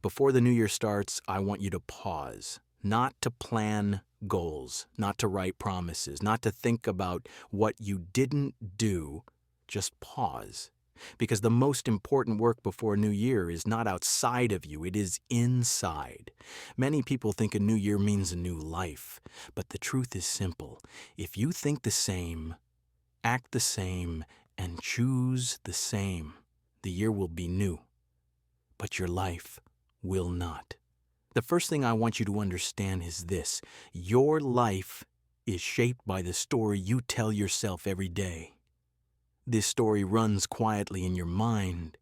Before the new year starts, I want you to pause, not to plan goals, not to write promises, not to think about what you didn't do. Just pause. Because the most important work before a new year is not outside of you, it is inside. Many people think a new year means a new life, but the truth is simple. If you think the same, act the same, and choose the same, the year will be new, but your life will not. The first thing I want you to understand is this: your life is shaped by the story you tell yourself every day. This story runs quietly in your mind.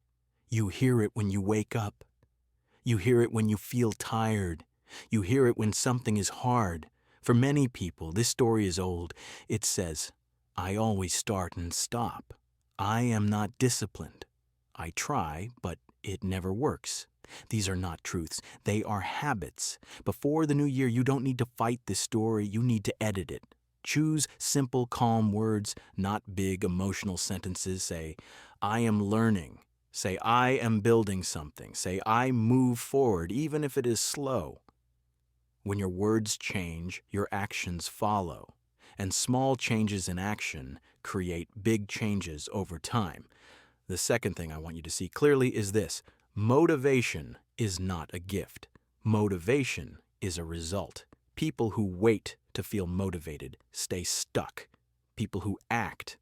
You hear it when you wake up. You hear it when you feel tired. You hear it when something is hard. For many people, this story is old. It says, I always start and stop. I am not disciplined. I try, but it never works. These are not truths. They are habits. Before the new year, you don't need to fight this story. You need to edit it. Choose simple, calm words, not big emotional sentences. Say, I am learning. Say, I am building something. Say, I move forward, even if it is slow. When your words change, your actions follow. And small changes in action create big changes over time. The second thing I want you to see clearly is this: motivation is not a gift. Motivation is a result. People who wait to feel motivated stay stuck. People who act,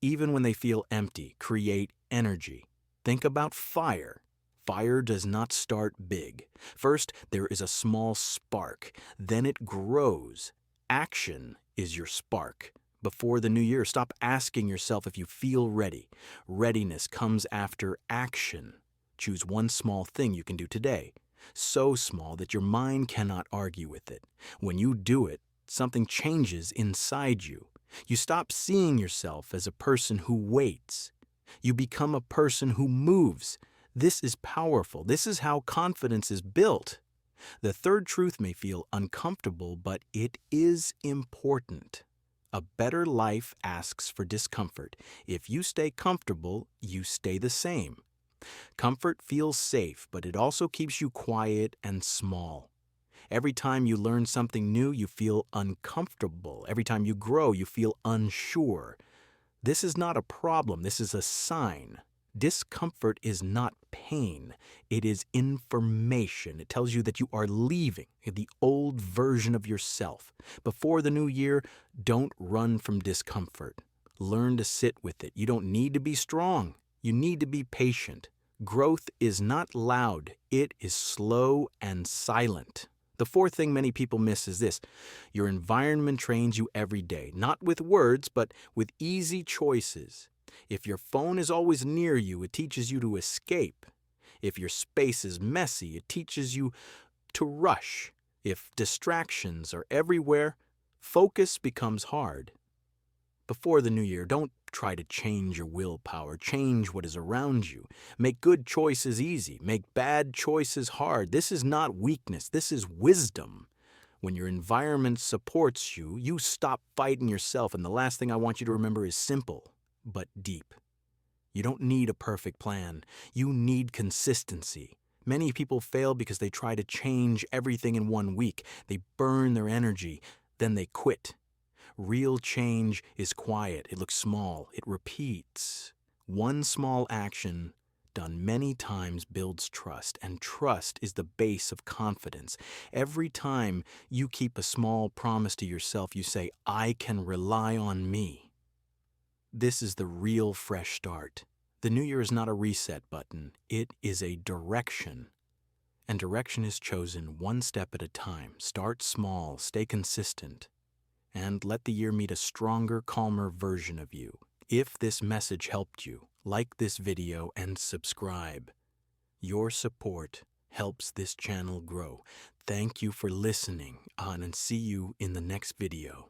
even when they feel empty, create energy. Think about fire. Fire does not start big. First, there is a small spark. Then it grows. Action is your spark. Before the new year, stop asking yourself if you feel ready. Readiness comes after action. Choose one small thing you can do today, so small that your mind cannot argue with it. When you do it, something changes inside you. You stop seeing yourself as a person who waits. You become a person who moves. This is powerful. This is how confidence is built. The third truth may feel uncomfortable, but it is important. A better life asks for discomfort. If you stay comfortable, you stay the same. Comfort feels safe, but it also keeps you quiet and small. Every time you learn something new, you feel uncomfortable. Every time you grow, you feel unsure. This is not a problem. This is a sign. Discomfort is not pain. It is information. It tells you that you are leaving the old version of yourself. Before the new year, don't run from discomfort. Learn to sit with it. You don't need to be strong. You need to be patient. Growth is not loud. It is slow and silent. The fourth thing many people miss is this: your environment trains you every day, not with words, but with easy choices. If your phone is always near you, it teaches you to escape. If your space is messy, it teaches you to rush. If distractions are everywhere, focus becomes hard. Before the new year, don't try to change your willpower. Change what is around you. Make good choices easy. Make bad choices hard. This is not weakness. This is wisdom. When your environment supports you, you stop fighting yourself. And the last thing I want you to remember is simple, but deep. You don't need a perfect plan. You need consistency. Many people fail because they try to change everything in 1 week. They burn their energy, then they quit. Real change is quiet. It looks small. It repeats. One small action done many times builds trust, and trust is the base of confidence. Every time you keep a small promise to yourself, you say, I can rely on me. This is the real fresh start. The new year is not a reset button. It is a direction. And direction is chosen one step at a time. Start small, stay consistent, and let the year meet a stronger, calmer version of you. If this message helped you, like this video and subscribe. Your support helps this channel grow. Thank you for listening, and see you in the next video.